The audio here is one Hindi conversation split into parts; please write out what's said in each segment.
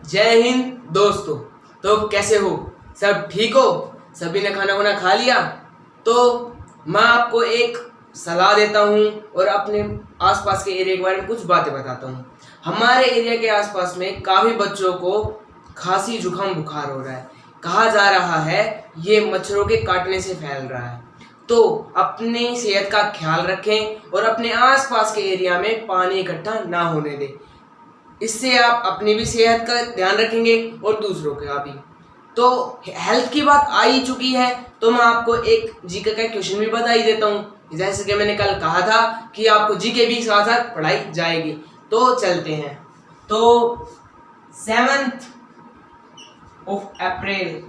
जय हिंद दोस्तों। तो कैसे हो? सब ठीक हो? सभी ने खाना वाना खा लिया? तो मैं आपको एक सलाह देता हूँ और अपने आसपास के एरिया के बारे में कुछ बातें बताता हूँ। हमारे एरिया के आसपास में काफ़ी बच्चों को खांसी जुकाम बुखार हो रहा है। कहा जा रहा है ये मच्छरों के काटने से फैल रहा है। तो अपनी सेहत का ख्याल रखें और अपने आसपास के एरिया में पानी इकट्ठा ना होने दें। इससे आप अपनी भी सेहत का ध्यान रखेंगे और दूसरों का भी। तो हेल्थ की बात आ ही चुकी है तो मैं आपको एक जीके का क्वेश्चन भी बता ही देता हूँ। जैसे कि मैंने कल कहा था कि आपको जीके भी साथ साथ पढ़ाई जाएगी। तो चलते हैं। तो 7th of अप्रैल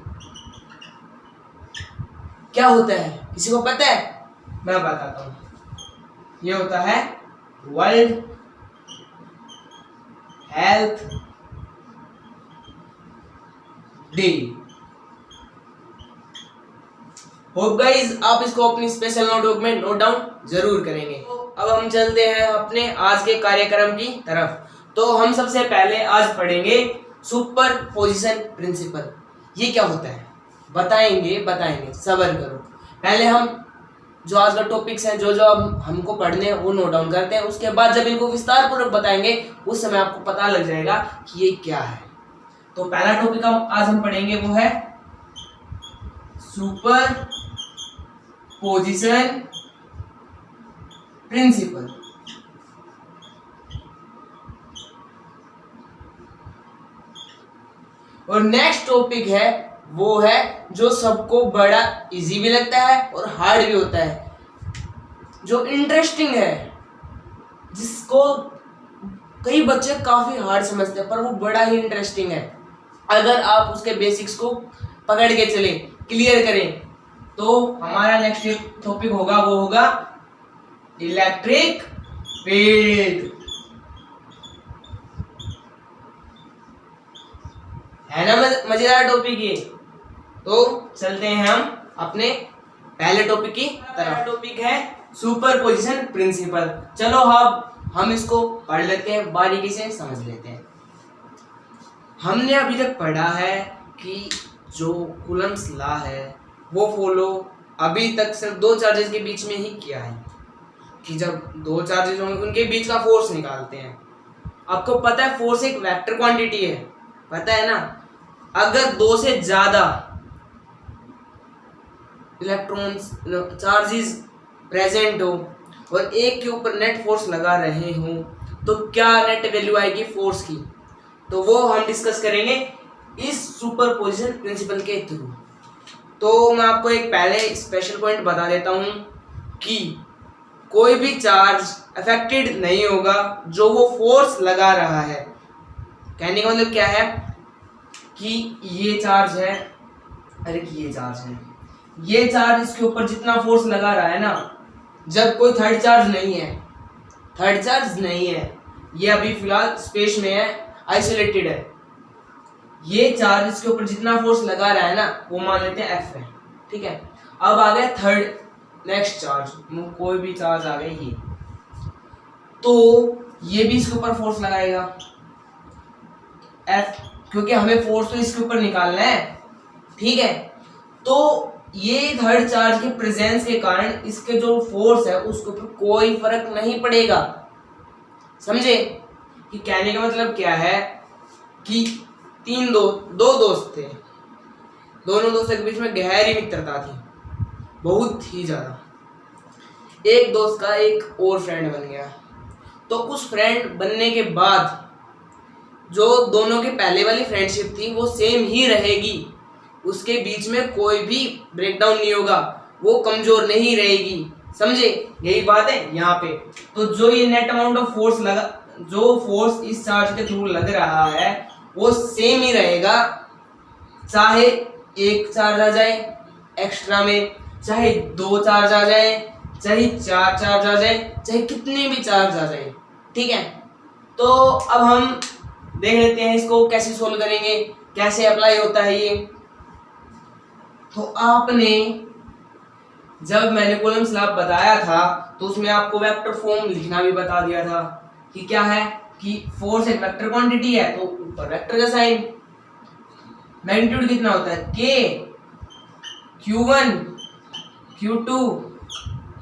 क्या होता है? किसी को पता है? मैं बताता हूँ। ये होता है world health day. Hope guys आप इसको अपनी स्पेशल नोटबुक में नोट डाउन जरूर करेंगे। तो अब हम चलते हैं अपने आज के कार्यक्रम की तरफ। तो हम सबसे पहले आज पढ़ेंगे सुपर पोजिशन प्रिंसिपल। ये क्या होता है बताएंगे सब्र करो। पहले हम जो आज का टॉपिक्स हैं जो हमको पढ़ने हैं वो नोट डाउन करते हैं। उसके बाद जब इनको विस्तार पूर्वक बताएंगे उस समय आपको पता लग जाएगा कि ये क्या है। तो पहला टॉपिक आज हम पढ़ेंगे वो है सुपर पोजिशन प्रिंसिपल। और नेक्स्ट टॉपिक है वो है जो सबको बड़ा इजी भी लगता है और हार्ड भी होता है, जो इंटरेस्टिंग है, जिसको कई बच्चे काफी हार्ड समझते हैं पर वो बड़ा ही इंटरेस्टिंग है। अगर आप उसके बेसिक्स को पकड़ के चले, क्लियर करें, तो हमारा नेक्स्ट टॉपिक होगा वो होगा इलेक्ट्रिक फील्ड। है ना मजेदार टॉपिक ये? तो चलते हैं हम अपने पहले टॉपिक की तरफ। टॉपिक है सुपर पोजिशन प्रिंसिपल। चलो अब हम इसको पढ़ लेते हैं, बारीकी से समझ लेते हैं। हमने अभी तक पढ़ा है कि जो कूलम्स लॉ है वो फॉलो अभी तक सिर्फ दो चार्जेस के बीच में ही किया है कि जब दो चार्जेस होंगे उनके बीच का फोर्स निकालते हैं। आपको पता है फोर्स एक वेक्टर क्वांटिटी है, पता है ना? अगर दो से ज्यादा इलेक्ट्रॉन्स चार्जेस प्रेजेंट हो और एक के ऊपर नेट फोर्स लगा रहे हो तो क्या नेट वैल्यू आएगी फोर्स की? तो वो हम डिस्कस करेंगे इस सुपर पोजिशन प्रिंसिपल के थ्रू। तो मैं आपको एक पहले स्पेशल पॉइंट बता देता हूं कि कोई भी चार्ज अफेक्टेड नहीं होगा जो वो फोर्स लगा रहा है। कहने का मतलब क्या है कि ये चार्ज है, ये चार्ज इसके ऊपर जितना फोर्स लगा रहा है ना, जब कोई थर्ड चार्ज नहीं है, ये अभी फिलहाल स्पेस में है, आइसोलेटेड है, ये चार्ज इसके ऊपर जितना फोर्स लगा रहा है ना वो मान लेते हैं F है, ठीक है। अब आ गया थर्ड नेक्स्ट चार्ज, कोई भी चार्ज आ गया ये, तो ये भी इसके ऊपर फोर्स लगाएगा F, क्योंकि हमें फोर्स तो इसके ऊपर निकालना है, ठीक है। तो ये थर्ड चार्ज के प्रेजेंस के कारण इसके जो फोर्स है उसके ऊपर कोई फर्क नहीं पड़ेगा। समझे कि कहने का मतलब क्या है कि दो दोस्त थे, दोनों दोस्तों के बीच में गहरी मित्रता थी, बहुत ही ज्यादा। एक दोस्त का एक और फ्रेंड बन गया, तो उस फ्रेंड बनने के बाद जो दोनों की पहले वाली फ्रेंडशिप थी वो सेम ही रहेगी, उसके बीच में कोई भी ब्रेकडाउन नहीं होगा, वो कमजोर नहीं रहेगी। समझे? यही बात है यहाँ पे। तो जो ये नेट अमाउंट ऑफ फोर्स लगा, जो फोर्स इस चार्ज के थ्रू लग रहा है वो सेम ही रहेगा, चाहे एक चार्ज आ जाए एक्स्ट्रा में, चाहे दो चार्ज आ जाए, चाहे चार चार्ज आ जाए, चाहे कितने भी चार्ज आ जाए, ठीक है। तो अब हम देख लेते हैं इसको कैसे सोल्व करेंगे, कैसे अप्लाई होता है ये। तो आपने जब मैंने कूलम्स लॉ बताया था तो उसमें आपको वेक्टर फॉर्म लिखना भी बता दिया था कि क्या है कि फोर्स एक वेक्टर क्वांटिटी है तो ऊपर वेक्टर का साइन। मैग्नीट्यूड कितना होता है, K Q1 Q2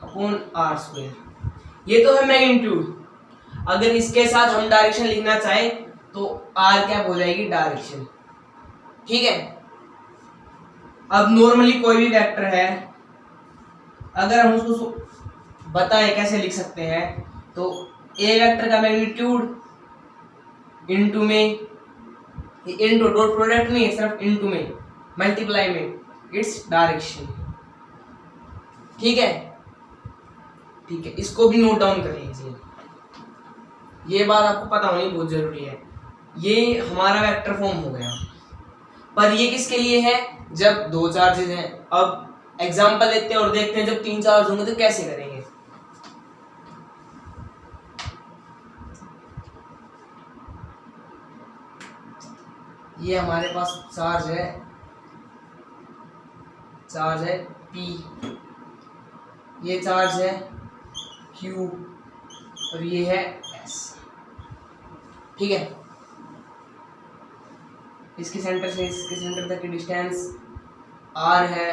upon R square, ये तो है मैग्नीट्यूड। अगर इसके साथ हम डायरेक्शन लिखना चाहे तो R कैप हो जाएगी डायरेक्शन, ठीक है। अब नॉर्मली कोई भी वेक्टर है, अगर हम उसको बताएं कैसे लिख सकते हैं, तो ए वेक्टर का मैग्नीट्यूड इनटू में, इनटू डॉट प्रोडक्ट नहीं है, सिर्फ इनटू में, मल्टीप्लाई में इट्स डायरेक्शन, ठीक है। ठीक है, इसको भी नोट डाउन कर लीजिए, ये बात आपको पता होनी बहुत जरूरी है। ये हमारा वेक्टर फॉर्म हो गया, पर ये किसके लिए है, जब दो चार्जेस हैं। अब एग्जांपल लेते हैं और देखते हैं जब तीन चार्ज होंगे तो कैसे करेंगे। ये हमारे पास चार्ज है P, ये चार्ज है Q और ये है S, ठीक है। इसके सेंटर से इसके सेंटर तक की डिस्टेंस R है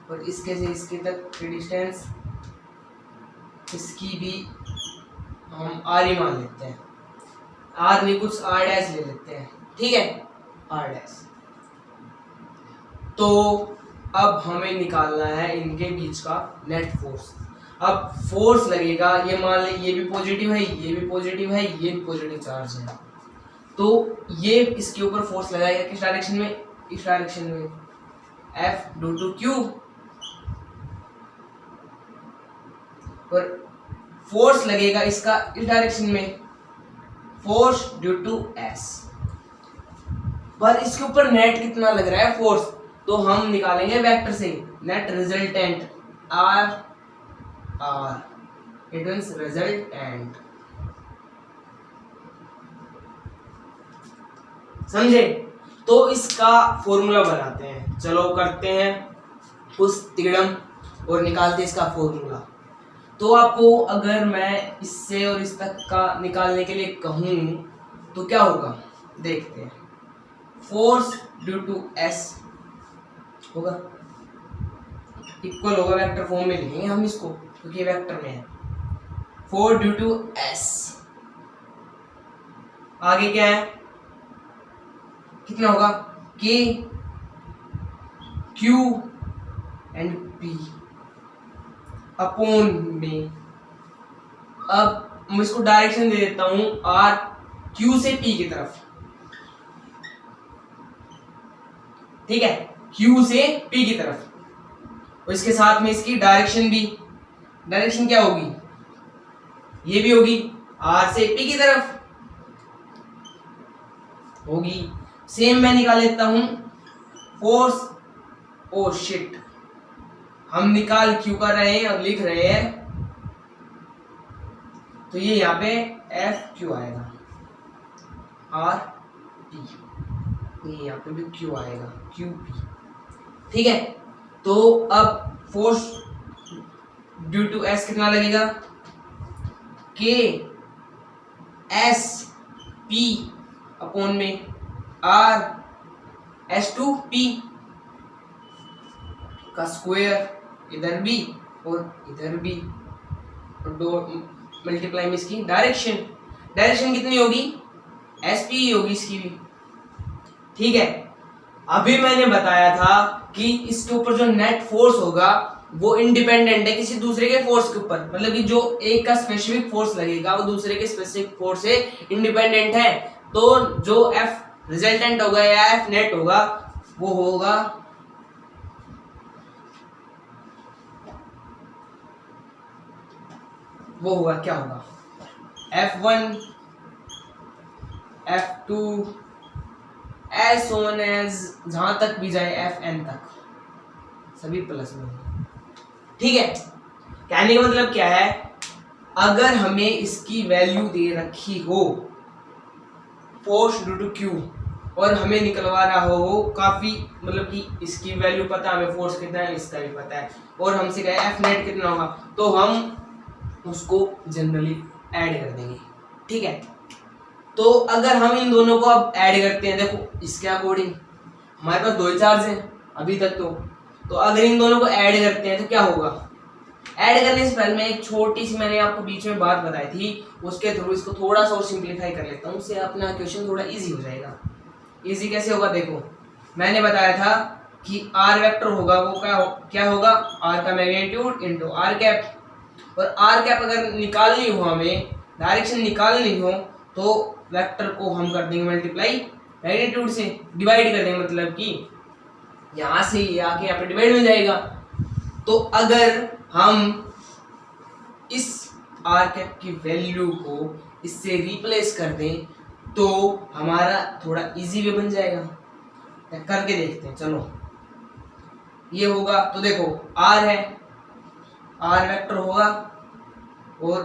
और इसके से इसके तक की डिस्टेंस, इसकी भी हम R ही मान लेते हैं, R नहीं कुछ R डैश ले लेते हैं, ठीक है, R डैश। तो अब हमें निकालना है इनके बीच का नेट फोर्स। अब फोर्स लगेगा, ये मान ले ये भी पॉजिटिव है, ये भी पॉजिटिव है, ये भी पॉजिटिव चार्ज है, तो ये इसके ऊपर फोर्स लगाएगा किस डायरेक्शन में, इस डायरेक्शन में, F ड्यू टू Q, और फोर्स लगेगा इसका इस डायरेक्शन में, फोर्स ड्यू टू S। पर इसके ऊपर नेट कितना लग रहा है फोर्स, तो हम निकालेंगे वेक्टर से, net resultant R it means resultant, समझे। तो इसका फॉर्मूला बनाते हैं, चलो करते हैं उस तिगड़म और निकालते हैं इसका फॉर्मूला। तो आपको अगर मैं इससे और इस तक का निकालने के लिए कहूँ तो क्या होगा, देखते हैं। फोर्स ड्यू टू S होगा, इक्वल होगा, वेक्टर फॉर्म में लिखेंगे हम इसको क्योंकि ये वेक्टर में है, 4 ड्यू टू S। आगे क्या है, कितना होगा, K Q and P upon में। अब मैं इसको डायरेक्शन दे देता हूं R Q से P की तरफ, ठीक है, Q से P की तरफ, और इसके साथ में इसकी डायरेक्शन भी, डायरेक्शन क्या होगी, ये भी होगी R से P की तरफ होगी। सेम मैं निकाल लेता हूं फोर्स, ओ शिट, हम निकाल क्यों कर रहे हैं और लिख रहे हैं, तो ये यहाँ पे F Q आएगा, R P, ये यहाँ पे भी Q आएगा, Q P, ठीक है। तो अब फोर्स ड्यू टू S कितना लगेगा, K S P अपॉन में R S टू P का स्क्वायर, इधर भी और इधर भी, और दो मल्टीप्लाई में इसकी डायरेक्शन, डायरेक्शन कितनी होगी, SP होगी इसकी भी, ठीक है। अभी मैंने बताया था कि इसके ऊपर जो नेट फोर्स होगा वो इंडिपेंडेंट है किसी दूसरे के फोर्स के ऊपर, मतलब कि जो एक का स्पेसिफिक फोर्स लगेगा वो दूसरे के स्पेसिफिक फोर्स से इंडिपेंडेंट है। तो जो F रिजल्टेंट होगा या F नेट होगा वो होगा क्या होगा, F1 F2 as soon as जहां तक भी जाए Fn तक सभी प्लस में, ठीक है। कहने का मतलब क्या है, अगर हमें इसकी वैल्यू दे रखी हो फोर्स ड्यू टू Q और हमें निकलवा रहा हो काफी, मतलब कि इसकी वैल्यू पता है, हमें फोर्स कितना है इसका भी पता है, और हमसे कहे F नेट कितना होगा, तो हम उसको जनरली ऐड कर देंगे, ठीक है। तो अगर हम इन दोनों को अब ऐड करते हैं, देखो इसके अकॉर्डिंग हमारे पास दो ही चार्ज हैं अभी तक तो अगर इन दोनों को ऐड करते हैं तो क्या होगा। ऐड करने से पहले मैं एक छोटी सी मैंने आपको बीच में बात बताई थी, उसके थ्रू इसको थोड़ा सा और सिंप्लीफाई कर लेता हूँ, उससे अपना क्वेश्चन थोड़ा इजी हो जाएगा। इजी कैसे होगा, देखो मैंने बताया था कि आर वेक्टर होगा वो क्या होगा, आर का मैग्नीट्यूड इंटू आर कैप, और आर कैप अगर निकालनी हो, हमें डायरेक्शन निकालनी हो, तो वेक्टर को हम कर देंगे मल्टीप्लाई मैग्नीट्यूड से, डिवाइड कर देंगे, मतलब कि यहाँ से ये आके यहाँ पे डिवाइड हो जाएगा। तो अगर हम इस आर कैप की वैल्यू को इससे रिप्लेस कर दें तो हमारा थोड़ा इजी वे बन जाएगा। करके देखते हैं, चलो ये होगा, तो देखो आर है, आर वेक्टर होगा और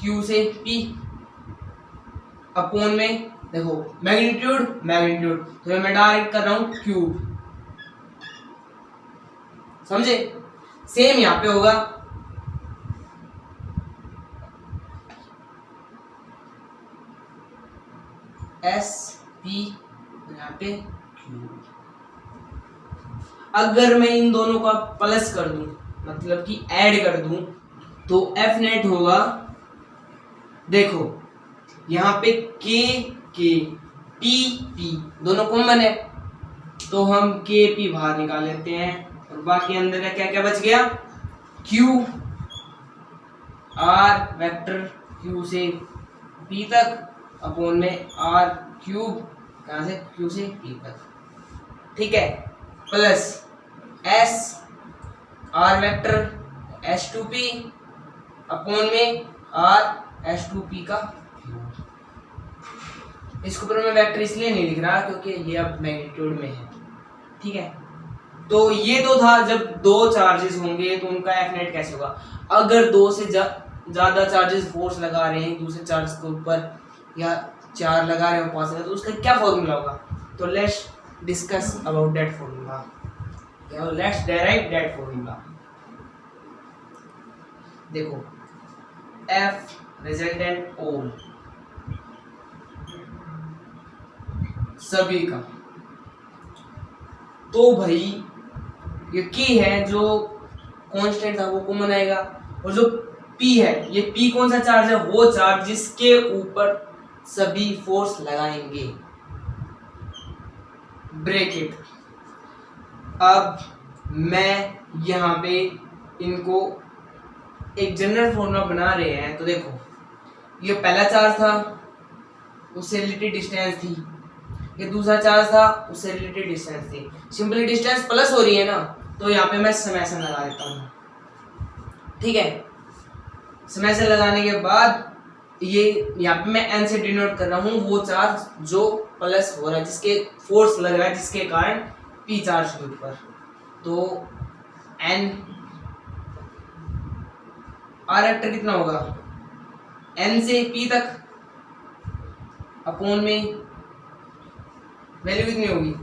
क्यू से पी अपॉन में देखो मैग्नीट्यूड तो मैं डायरेक्ट कर रहा हूं क्यूब, समझे। सेम यहां पे होगा, एस पी यहां पे क्यूब। अगर मैं इन दोनों का प्लस कर दूं, मतलब कि ऐड कर दूं, तो एफ नेट होगा, देखो यहां पे के पी दोनों कॉमन है, तो हम के पी बाहर निकाल लेते हैं और बाकी अंदर का क्या क्या बच गया, क्यू आर वेक्टर क्यू से पी तक अपॉन में आर क्यूब, कहां से क्यू से पी तक, ठीक है, plus S R vector S to P upon में आर एस टू पी का क्यूब। इसके ऊपर मैं वेक्टर इसलिए नहीं लिख रहा क्योंकि ये अब मैग्नीट्यूड में है, ठीक है। तो ये तो था जब दो चार्जेस होंगे तो उनका एफ नेट कैसे होगा। अगर दो से ज्यादा चार्जेस फोर्स लगा रहे हैं दूसरे चार्ज के ऊपर, या चार लगा रहे हो पास, तो उसका क्या फॉर्मूला होगा, तो let's discuss about that formula, let's derive that formula. देखो एफ रिजल्टेंट ऑल सभी का, तो भाई ये की है जो कांस्टेंट था वो कॉमन आएगा, और जो पी है, ये पी कौन सा चार्ज है, वो चार्ज जिसके ऊपर सभी फोर्स लगाएंगे, ब्रैकेट। अब मैं यहाँ पे इनको एक जनरल फॉर्मूला बना रहे हैं, तो देखो ये पहला चार्ज था उससे रिलेटेड डिस्टेंस थी, ये दूसरा चार्ज था उससे रिलेटेड डिस्टेंस थी, सिंपली डिस्टेंस प्लस हो रही है ना, तो यहाँ पे मैं समेशन लगा देता हूँ, ठीक है। समेशन लगाने के बाद ये यहाँ पे मैं एन से डिनोट कर रहा हूँ वो चार्ज जो प्लस हो रहा है, जिसके फोर्स लग रहा है, जिसके कारण पी चार्ज के ऊपर, तो एन आर वेक्टर कितना होगा, एन से पी तक अपॉन में वैल्यू कितनी होगी,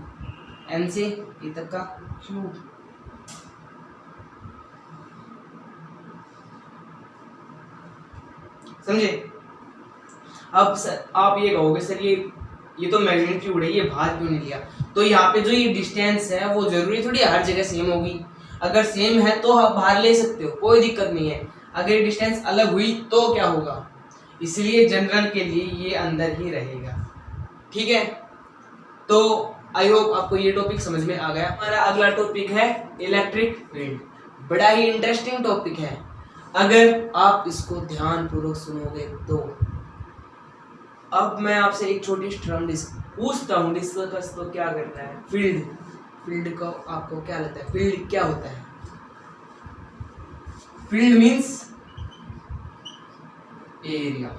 एन से पी तक का क्यूब। समझे। अब सर आप ये कहोगे सर ये तो मैग्नीट्यूड है, ये बाहर क्यों नहीं लिया, तो यहाँ पे जो ये डिस्टेंस है वो जरूरी थोड़ी हर जगह सेम होगी, अगर सेम है तो आप बाहर ले सकते हो, कोई दिक्कत नहीं है। अगर डिस्टेंस अलग हुई तो क्या होगा, इसलिए जनरल के लिए ये अंदर ही रहेगा, ठीक है। तो आई होप आपको ये टॉपिक समझ में आ गया। हमारा अगला टॉपिक है इलेक्ट्रिक फील्ड, बड़ा ही इंटरेस्टिंग टॉपिक है, अगर आप इसको ध्यान पूर्वक सुनोगे तो। अब मैं आपसे एक छोटी टर्म पूछता हूँ, डिस्कस तो क्या करना है, फील्ड को आपको क्या लगता है, फील्ड क्या होता है। फील्ड मीन्स एरिया,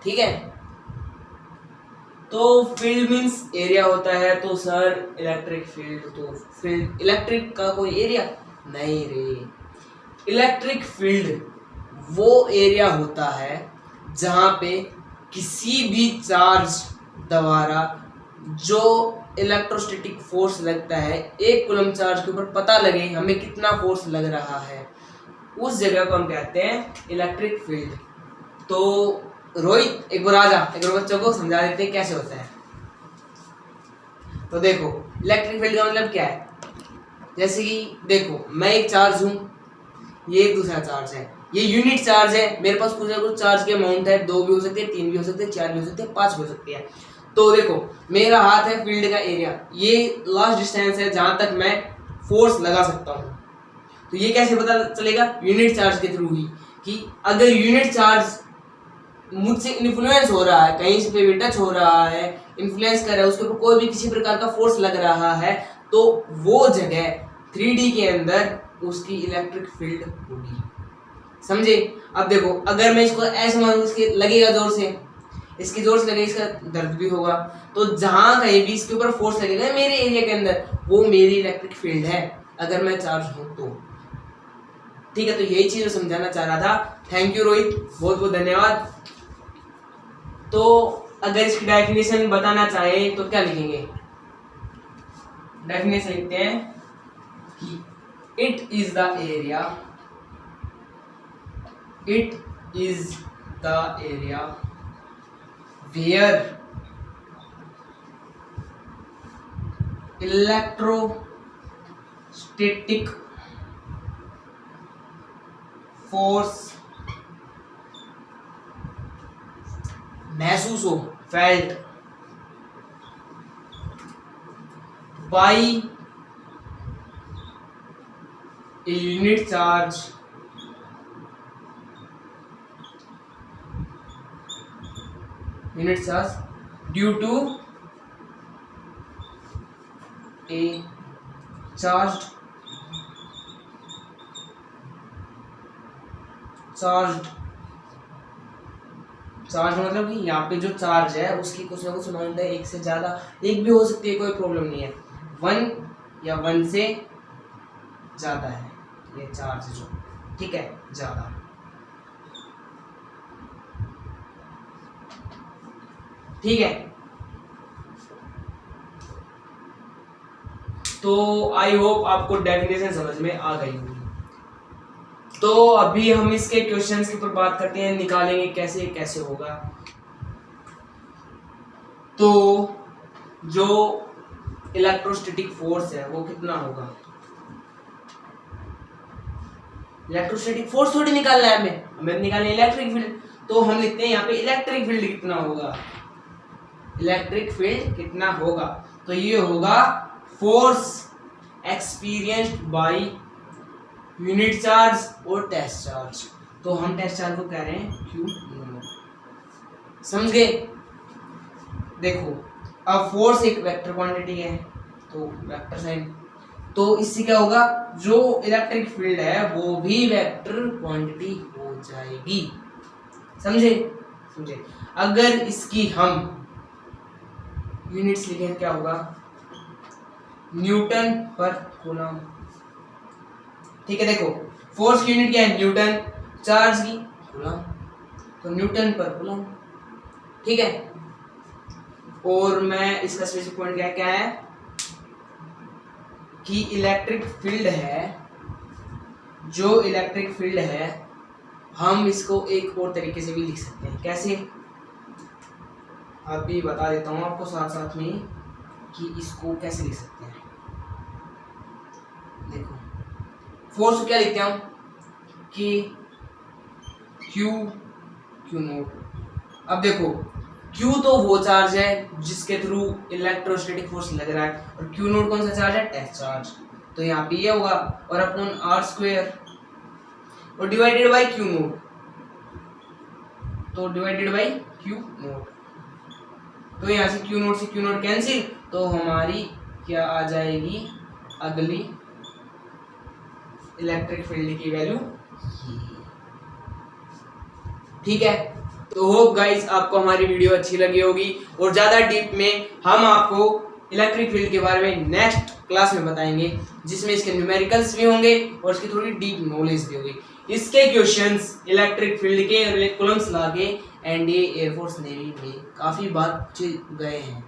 ठीक है। तो फील्ड मीन्स एरिया होता है, तो सर इलेक्ट्रिक फील्ड, तो फील्ड इलेक्ट्रिक का कोई एरिया नहीं रे। इलेक्ट्रिक फील्ड वो एरिया होता है जहां पे किसी भी चार्ज द्वारा जो इलेक्ट्रोस्टैटिक फोर्स लगता है, एक कूलम चार्ज के ऊपर पता लगे हमें कितना फोर्स लग रहा है, उस जगह को हम कहते हैं इलेक्ट्रिक फील्ड। तो रोहित एक बार आ जा, एक बार बच्चों को समझा देते हैं कैसे होता है। तो देखो इलेक्ट्रिक फील्ड का मतलब क्या है, जैसे कि देखो मैं एक चार्ज हूँ, ये एक दूसरा चार्ज है, ये यूनिट चार्ज है, मेरे पास कुछ ना कुछ चार्ज के अमाउंट है, 2 भी हो सकते हैं, 3 भी हो सकते हैं, 4 भी हो सकते हैं, 5 भी हो सकती है। तो देखो मेरा हाथ है फील्ड का एरिया, ये लास्ट डिस्टेंस है जहां तक मैं फोर्स लगा सकता हूँ। तो ये कैसे पता चलेगा, यूनिट चार्ज के थ्रू ही, कि अगर यूनिट चार्ज मुझसे इन्फ्लुएंस हो रहा है, कहीं से पे भी टच हो रहा है, इन्फ्लुएंस कर रहा है, उसके ऊपर कोई भी किसी प्रकार का फोर्स लग रहा है, तो वो जगह 3D के अंदर उसकी इलेक्ट्रिक फील्ड होगी। समझे? अब देखो अगर मैं इसको ऐसे मानूं, इसके लगेगा जोर से, इसकी जोर से लगेगा, इसका दर्द भी होगा, तो जहां कहीं भी इसके ऊपर फोर्स लगेगा मेरे एरिया के अंदर, वो मेरी इलेक्ट्रिक फील्ड है अगर मैं चार्ज हूं तो। ठीक है, तो यही चीज समझाना चाह रहा था। थैंक यू रोहित, बहुत बहुत धन्यवाद। तो अगर इसकी डेफिनेशन बताना चाहे तो क्या लिखेंगे, डेफिनेशन लिखते हैं कि it is the area, it is the area where electrostatic force महसूस हो, felt by a unit charge due to a charged मतलब कि यहाँ पे जो चार्ज है उसकी कुछ ना कुछ अमाउंट है, एक से ज्यादा, एक भी हो सकती है, कोई प्रॉब्लम नहीं है, 1 या 1 से ज्यादा है ये चार्ज जो, ठीक है, ज्यादा। ठीक है, तो आई होप आपको डेफिनेशन समझ में आ गई होगी। तो अभी हम इसके क्वेश्चंस के ऊपर बात करते हैं, निकालेंगे कैसे कैसे होगा। तो जो इलेक्ट्रोस्टैटिक फोर्स है वो कितना होगा, इलेक्ट्रोस्टैटिक फोर्स थोड़ी निकालना है हमें निकालना है इलेक्ट्रिक फील्ड। तो हम लिखते हैं यहाँ पे इलेक्ट्रिक फील्ड कितना होगा, इलेक्ट्रिक फील्ड कितना होगा, तो ये होगा force experienced by unit charge और टेस्ट चार्ज। तो हम टेस्ट चार्ज को कह रहे हैं क्यू नॉट, समझ गए। देखो अब फोर्स एक वेक्टर क्वांटिटी है, तो वेक्टर साइन, तो इससे क्या होगा, जो इलेक्ट्रिक फील्ड है वो भी वेक्टर क्वांटिटी हो जाएगी, समझे। अगर इसकी हम यूनिट्स लिखें क्या होगा, न्यूटन पर कूलम। ठीक है, देखो फोर्स की यूनिट क्या है, न्यूटन, चार्ज की कूलम, तो न्यूटन पर कूलम। ठीक है, और मैं इसका स्पेसिफिक पॉइंट क्या है कि इलेक्ट्रिक फील्ड है, जो इलेक्ट्रिक फील्ड है हम इसको एक और तरीके से भी लिख सकते हैं। कैसे, अभी बता देता हूं आपको साथ साथ में कि इसको कैसे लिख सकते हैं। देखो फोर्स को क्या लिखते हैं हम कि क्यू नॉट। अब देखो क्यू तो वो चार्ज है जिसके थ्रू इलेक्ट्रोस्टैटिक फोर्स लग रहा है, और क्यू नॉट कौन सा चार्ज है, टेस्ट चार्ज, तो यहाँ पे ये होगा, और अपॉन आर स्क्वायर और डिवाइडेड बाय क्यू नॉट, तो डिवाइडेड बाय क्यू नॉट, तो यहाँ से क्यू नॉट कैंसिल, तो हमारी क्या आ जाएगी अगली इलेक्ट्रिक फील्ड की वैल्यू। ठीक है, तो होप गाइस आपको हमारी वीडियो अच्छी लगी होगी, और ज़्यादा डीप में हम आपको इलेक्ट्रिक फील्ड के बारे में नेक्स्ट क्लास में बताएंगे, जिसमें इसके न्यूमेरिकल्स भी होंगे और इसकी थोड़ी डीप नॉलेज भी होगी। इसके क्वेश्चंस इलेक्ट्रिक फील्ड के और कूलम्स लॉ के एनडीए एयरफोर्स नेवी में काफ़ी बार पूछे गए हैं,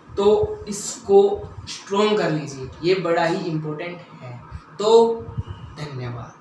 तो इसको स्ट्रॉन्ग कर लीजिए, ये बड़ा ही इम्पोर्टेंट है। तो धन्यवाद।